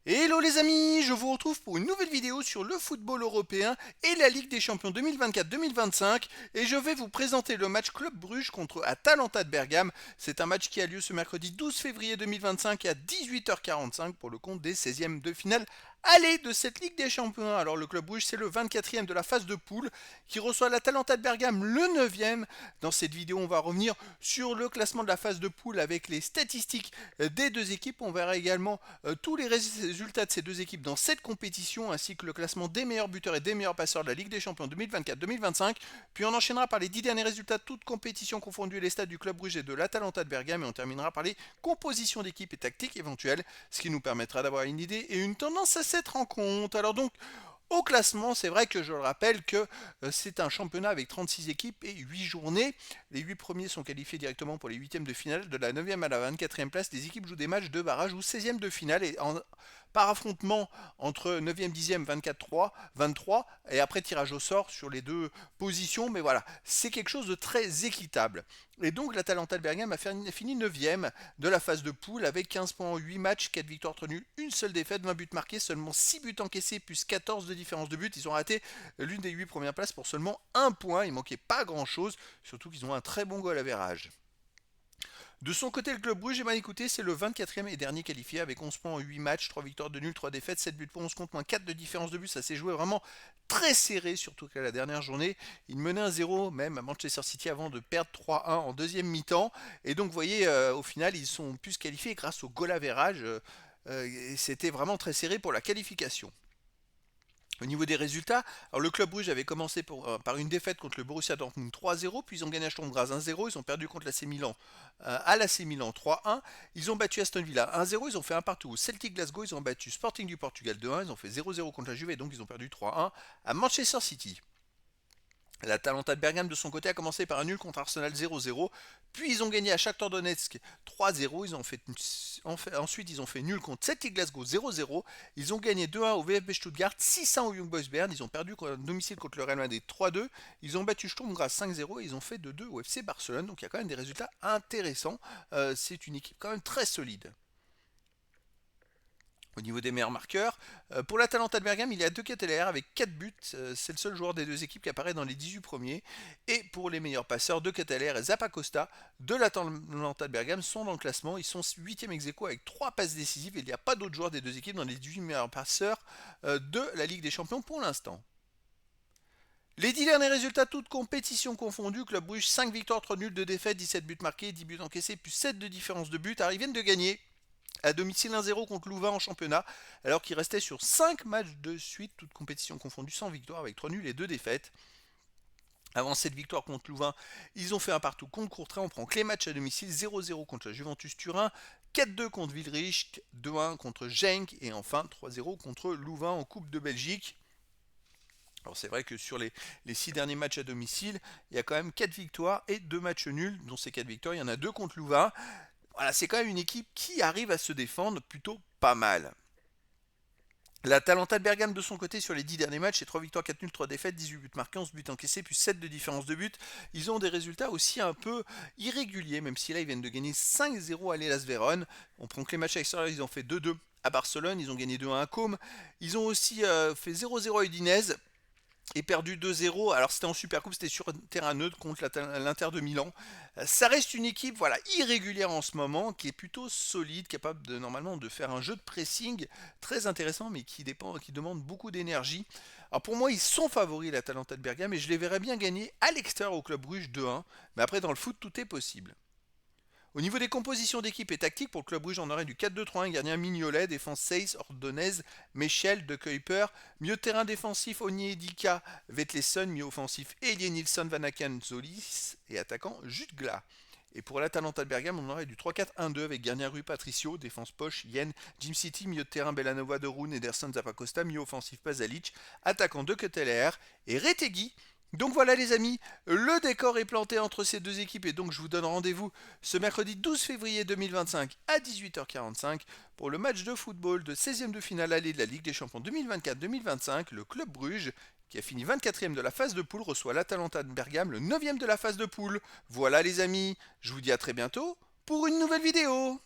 Hello les amis, je vous retrouve pour une nouvelle vidéo sur le football européen et la Ligue des Champions 2024-2025 et je vais vous présenter le match Club Bruges contre Atalanta de Bergame. C'est un match qui a lieu ce mercredi 12 février 2025 à 18h45 pour le compte des 16e de finale aller de cette Ligue des Champions. Alors le Club Bruges c'est le 24e de la phase de poule qui reçoit l'Atalanta de Bergame le 9e. Dans cette vidéo on va revenir sur le classement de la phase de poule avec les statistiques des deux équipes. On verra également tous les résultats de ces deux équipes dans cette compétition, ainsi que le classement des meilleurs buteurs et des meilleurs passeurs de la Ligue des Champions 2024-2025. Puis on enchaînera par les 10 derniers résultats de toutes compétitions confondues, les stades du Club Bruges et de l'Atalanta de Bergame, et on terminera par les compositions d'équipes et tactiques éventuelles, ce qui nous permettra d'avoir une idée et une tendance à cette rencontre. Alors donc, au classement, c'est vrai que je le rappelle que c'est un championnat avec 36 équipes et 8 journées. Les 8 premiers sont qualifiés directement pour les 8e de finale. De la 9e à la 24e place, les équipes jouent des matchs de barrage ou 16e de finale. Et par affrontement entre 9e, 10e, 24-3, 23, et après tirage au sort sur les deux positions. Mais voilà, c'est quelque chose de très équitable. Et donc l'Atalanta de Bergame a fini 9e de la phase de poule avec 15 points en 8 matchs, 4 victoires, 3 nuls, une seule défaite, 20 buts marqués, seulement 6 buts encaissés plus 14 de différence de but. Ils ont raté l'une des 8 premières places pour seulement 1 point. Il manquait pas grand chose, surtout qu'ils ont un très bon goal average. De son côté, le club Bruges, eh ben, écoutez, c'est le 24e et dernier qualifié avec 11 points en 8 matchs, 3 victoires de nul, 3 défaites, 7 buts pour 11 contre, moins 4 de différence de but. Ça s'est joué vraiment très serré, surtout qu'à la dernière journée, il menait 1-0 même à Manchester City avant de perdre 3-1 en deuxième mi-temps. Et donc, vous voyez, au final, ils sont pu se qualifier grâce au goal average. Et c'était vraiment très serré pour la qualification. Au niveau des résultats, alors le Club Bruges avait commencé par une défaite contre le Borussia Dortmund 3-0, puis ils ont gagné à Sturm Graz 1-0, ils ont perdu contre l'AC Milan à l'AC Milan 3-1, ils ont battu Aston Villa 1-0, ils ont fait un partout au Celtic Glasgow, ils ont battu Sporting du Portugal 2-1, ils ont fait 0-0 contre la Juve et donc ils ont perdu 3-1 à Manchester City. L'Atalanta de Bergame de son côté a commencé par un nul contre Arsenal 0-0, puis ils ont gagné à Shakhtar Donetsk 3-0, ensuite ils ont fait nul contre Celtic Glasgow 0-0, ils ont gagné 2-1 au VfB Stuttgart, 6-1 au Young Boys Bern, ils ont perdu à domicile contre le Real Madrid 3-2, ils ont battu Sturm Graz 5-0 et ils ont fait 2-2 au FC Barcelone, donc il y a quand même des résultats intéressants. C'est une équipe quand même très solide. Au niveau des meilleurs marqueurs, pour l'Atalanta de Bergame, il y a deux KTLR avec 4 buts. C'est le seul joueur des deux équipes qui apparaît dans les 18 premiers. Et pour les meilleurs passeurs, deux KTLR et Zappacosta de l'Atalanta de Bergame sont dans le classement. Ils sont 8e ex aequo avec 3 passes décisives. Et il n'y a pas d'autres joueurs des deux équipes dans les 18 meilleurs passeurs de la Ligue des Champions pour l'instant. Les 10 derniers résultats, toutes compétitions confondues, Club Bruges 5 victoires, 3 nuls, 2 défaites, 17 buts marqués, 10 buts encaissés, plus 7 de différence de but. Alors ils viennent de gagner à domicile 1-0 contre Louvain en championnat, alors qu'il restait sur 5 matchs de suite, toutes compétitions confondues, sans victoire, avec 3 nuls et 2 défaites. Avant cette victoire contre Louvain, ils ont fait un partout contre Courtrai. On prend que les matchs à domicile, 0-0 contre la Juventus Turin, 4-2 contre Wilrich, 2-1 contre Genk et enfin 3-0 contre Louvain en Coupe de Belgique. Alors c'est vrai que sur les 6 derniers matchs à domicile, il y a quand même 4 victoires et 2 matchs nuls, dont ces 4 victoires, il y en a 2 contre Louvain. Voilà, c'est quand même une équipe qui arrive à se défendre plutôt pas mal. La Talenta de Bergame de son côté sur les 10 derniers matchs, c'est 3 victoires, 4 nuls, 3 défaites, 18 buts marqués, 11 buts encaissés, puis 7 de différence de but. Ils ont des résultats aussi un peu irréguliers, même si là ils viennent de gagner 5-0 à l'Hellas Vérone. On prend que les matchs à l'extérieur, ils ont fait 2-2 à Barcelone, ils ont gagné 2-1 à Côme. Ils ont aussi fait 0-0 à Udinese et perdu 2-0. Alors c'était en Supercoupe, c'était sur un terrain neutre contre l'Inter de Milan. Ça reste une équipe voilà irrégulière en ce moment, qui est plutôt solide, capable de normalement de faire un jeu de pressing très intéressant, mais qui demande beaucoup d'énergie. Alors pour moi, ils sont favoris l'Atalanta de Bergame et je les verrais bien gagner à l'extérieur au Club Bruges 2-1. Mais après dans le foot, tout est possible. Au niveau des compositions d'équipe et tactique, pour le Club Bruges, on aurait du 4-2-3-1, gardien Mignolet, défense Seyss, Ordonez, Michel, De Kuyper, milieu de terrain défensif Onyedika, Vetlesen, milieu offensif Elie Nilsson, Vanaken, Zolis et attaquant Jutgla. Et pour l'Atalanta de Bergame, on aurait du 3-4-1-2 avec gardien Rui Patricio, défense poche Yen, Jim City, milieu de terrain Bellanova de Roon, Ederson Zappacosta, milieu offensif Pasalic, attaquant De Ketelaere et Retegui. Donc voilà les amis, le décor est planté entre ces deux équipes et donc je vous donne rendez-vous ce mercredi 12 février 2025 à 18h45 pour le match de football de 16e de finale aller de la Ligue des Champions 2024-2025. Le Club Bruges, qui a fini 24e de la phase de poule, reçoit l'Atalanta de Bergame, le 9e de la phase de poule. Voilà les amis, je vous dis à très bientôt pour une nouvelle vidéo.